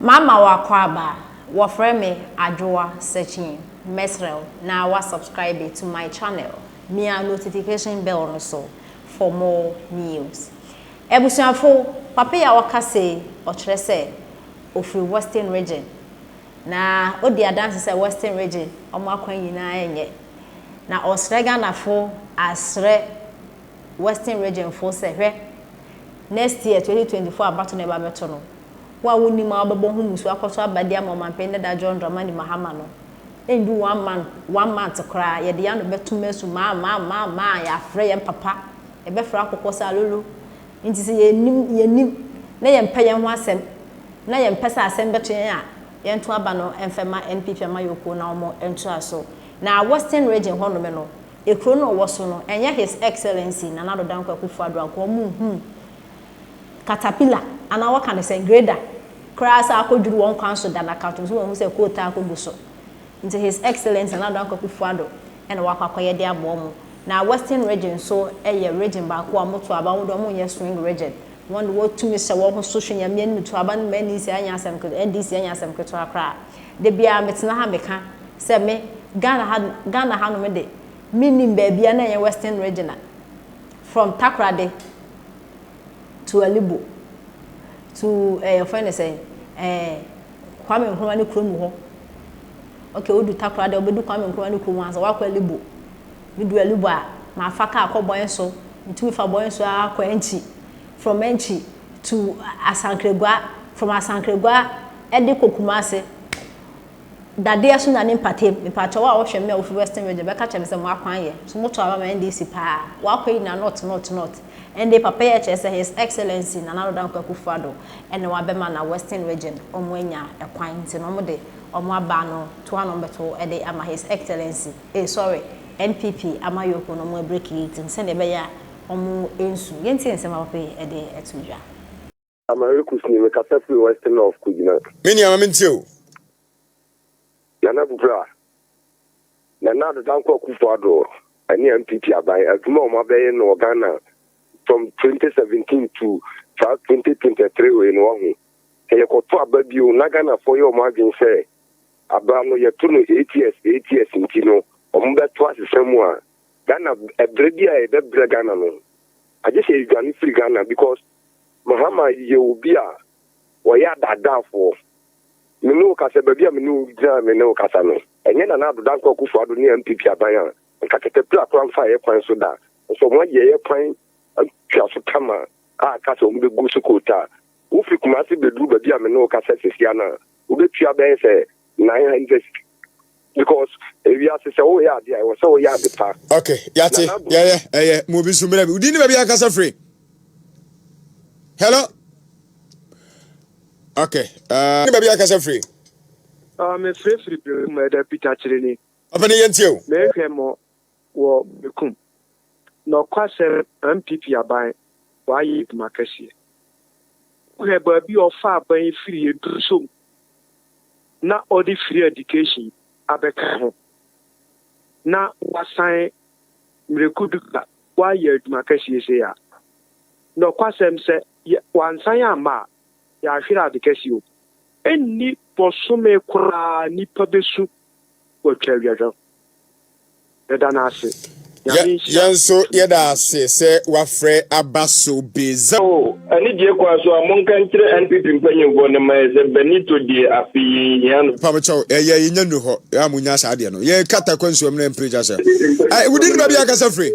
Mama wakwaba wofre me adwoa searching mesrel na wa subscribe to my channel me a notification bell no so for more news. Ebusuafo papa ya wakase o kire se ofri Western region na odi adanse se Western region omo akwan nyina enye na osrega nafo asre Western region fo se hwe next year 2024 abato na ba beto no wa woni ma obebo hu musu akoso abade amampende da John Dramani Mahama no endu one month kra ye de ya no betum asu ma ya frɛ ye papa e be frɛ akokɔ sa lolo nti se yenim na ye mpa ye ho asɛm na ye mpa sa asɛm beto ye a ye nto aba no emfema NPP ma yoko na omo ento aso na Western region ho no me no ekro no wo so no enye his excellency na nado dan kwakufu ado akɔ mu caterpillar ana waka ne say grader krasa akoduru won kwanso da na carton so won say quota akoguso into his excellence na don kwakufu ado ena wakwakoye de abo mu na Western region so eye region ba ko amoto aba wo do mo ye swing region won wo tumi se wo ho so hwenya me nutu aba no mani si anya asem ko NDC anya asem ko to akra de bia metena ha meka se me Ghana ha no me de minim ba bia na ye Western region from Takrade to Alibo to your friend say Kwame Nkrumah ni kurom ho okay odu Takrade obedu Kwame Nkrumah ni kurom ansa wakwa Alibo midu Alibo a ma afaka akobon so ntumi fa boy so akwa enchi from enchi to Asankregwa from Asankregwa edi Kokumase dade aso na ne mpatem mepacho wa wo hwe me of Western region be ka cheme se mo akwan ye so moto aba ma NDC pa wakwa yi na not and the papa ya say his excellency na nado dan kwakufu ado ene wa be ma na Western region omo anya ekwan nti no mo de omo aba no to ano beto e de ama his excellency NPP ama yoko no mo break it nse ne be ya omo ensu yenti nsema papa e de etudwa Americus ni me kasa free Western of Kugina meni ama mentio yana bubra na nado dan kwakufu ado ani NPP abai aduma omo abaye no Ghana from 2017 to 2023 we no ho e koto ababio na Ghana for your margin say abano ye to no 8 years ntino omo beto asesemu a Ghana ebredi a ebrebre Ghana no aje say Ghana free Ghana because Mahama ye obi a wo ya dada for me no kase baby a me no gina me no kasa no enye na na do dan kwakufu ado ni MPP aban a kakete pla kwan fa ye kwan so da so mo ye kwan so kama kasa o mbe gusu kota wo fi kumasi bedu ba bia me no kasa sesia na wo betua be say 900 because if you say oh yeah there was so yeah the park okay yati yeah mo bi sumira bi udi ni ba bia kasa free hello okay ni ba bia kasa free me free me da Peter Chireni opani yentio me hwemo wo bekum no kwase MPP aban wa yi makasi we ba bi ofa aban free eduso na odi free education abeka ho na wasan mrekuduka wa yi edumakasi se ya no kwase mse wansan ama ya hwira education o enni posume kura ni pabesu wo twawiajo edana ase Yanso yeda se wafre abaso beza ani die kwa so amonka nkire NPP mpanyimfo ne ma ze Benito die afi yan pamocho ye nyanu ho ya munya sa ade no ye kata kwansuam na empreja sa ai wudi ba bia kasa free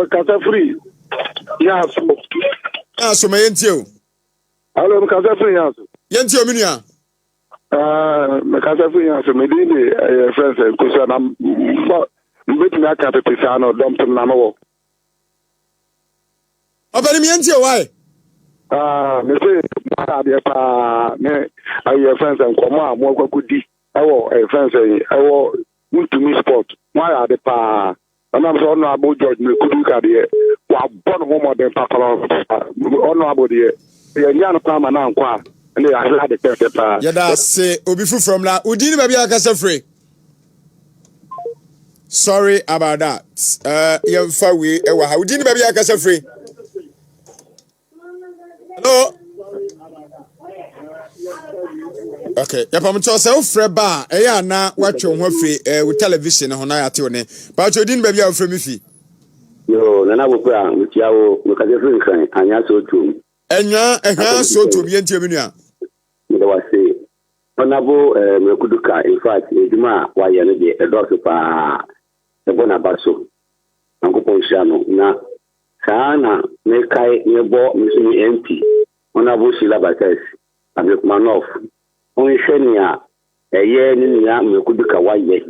kasa free ya so ma yentio allo kasa free ya so yentio minua me kasa free ya so me di friends ko so na mbeti na aka pepesa no dump na no obani mi enti why me say ma dey pa me ayi friends en komo a mo kwakudi ewo friends ewo ntumi sport mo ya dey pa na so no abo George me kudu ka dey wa bon ho mo dey pa kolo ono abo dey ye nya no pa ma na nkwa ne ya hla dey pa yada se obi fu from la udini ba bia kasa free. Sorry about that. You far away. How did baby akasa free? Hello. Okay, yapa mto se ofre ba eya na watwe ho afi wo television ho na yate one ba chodin ba bia ofre mi fi yo na bokura mutiawo mukaze fun kan anya so tum ehwa so tum ye ntie menua me da wase onabo mekuduka in fact eduma wa ye no de edoso pa ebona baso ankopon shano na kana me kai nebo misini MP onabo sila bates abekmanof on shenia eye ni ya mekuduka wa ye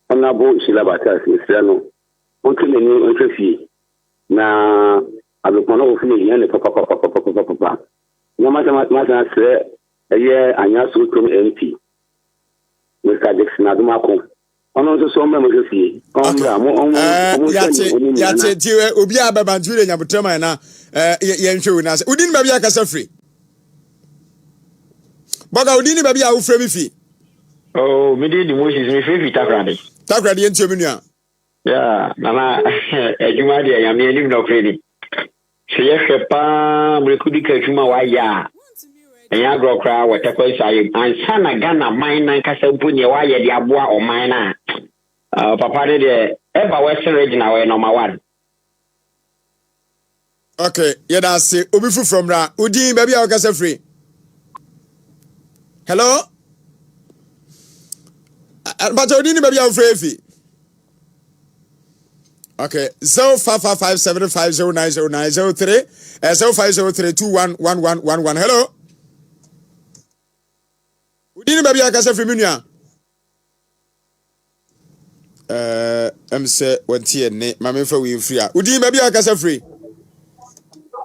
onabo sila bates misrano on kile ni onfefi na abekmanof ni ye ne papa na mata se eye anya so tum MP Mr. Jackson adumako ono so me mo fie onra mo yate tiwe obi ababanjure nyabotema na ye nhwe na se udin ba bia kasa free baga udin ba bia wo free mi fi oh me dey the Moses me free takrade ye ntio menua yeah mama ejuma de ya me enim no free se ye hwepa mrekudi ka ejuma wa ya enya grokra watakwa sai ansana Ghana mine nan kasa bunye wa ye de aboa o mine na papa de eba Westen regional we number 1 okay yeah that's it obi fu from ra udin baby a kasa free hello but udin baby a free fi okay 055575090903 0503211111 hello udin baby a kasa free menua say wanti ne mame fa we free a udin baby a kasa free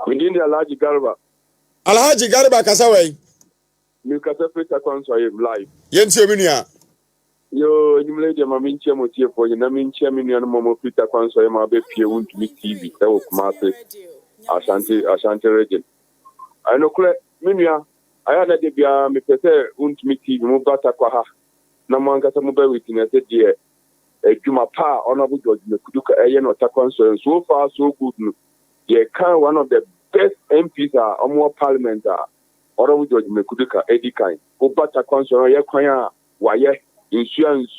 udin de Alhaji Garba kasa we mi kasa free ta kwanso ye live yenti omenua yo nyumle de mame nche motie fo na mi nche menua no mo free ta kwanso ye ma be pie wuntumi TV e wo kuma se Ashanti region ano kule menua aya na de bia mi pese wuntumi TV mo bata kwa ha na mo ankasa mo be witness de Juma Pa Honorable George Mekuduka no Takwanso so far so good. Ye can one of the best MPs are more parliament Honorable George Mekuduka Eddie Kind. Oba Takwanso ye kwanya waye insurance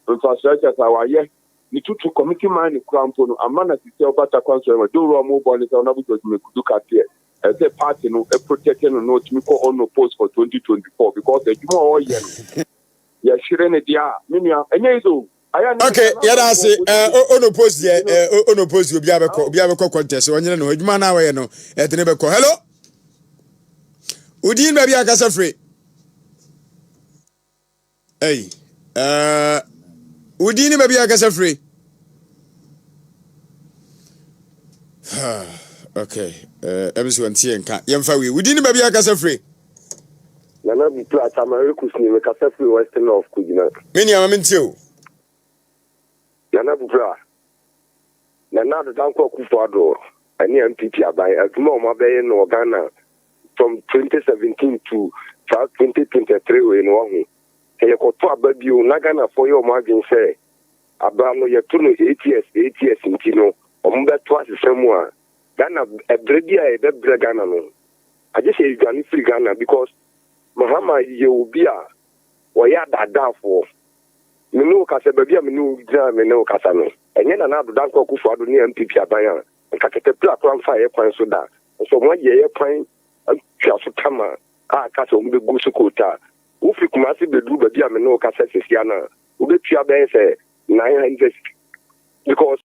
infrastructure waye ni tutu committee man krampo no amana sisi Oba Takwanso do ro mo boni Honorable George Mekuduka tie as a party no protecting no to me call on no post for 2024 because the Juma all year ya shirene dia minia enye izo. Okay, yeah, that's it. Onopost obi abeko contest. Onyere no adwuma na we no. Etene beko. Hello. Udin baby akasa free. Hey. Udin baby akasa free. Okay. MC wanti enka. Yemfa we. Udin baby akasa free. Nana bi pla tamarikus ni me kasa free Westen of Kugina. Meni amamntio. Nana bubra nana do danko kufuado ani NPP abai aduma o mabe no Ghana from 2017 to 2023 we no ho e ko to ababio na Ghana for your margin say aba no ye to no 8 years ntino o mbe to asesemu a Ghana ebredia e be bre Ghana no aje say Ghana free Ghana because Mahama ye obi a wo ya dadafo minu kasa babia minu gina minu kasa no enye na na do danko kufuado ni MPP aban a kakete pla kwan fa ye kwan so da so mo ye kwan twa so tama a kasa o mbe gusu kota wo fi kuma se bedu babia minu kasa sesia na wo betua ben se 900 because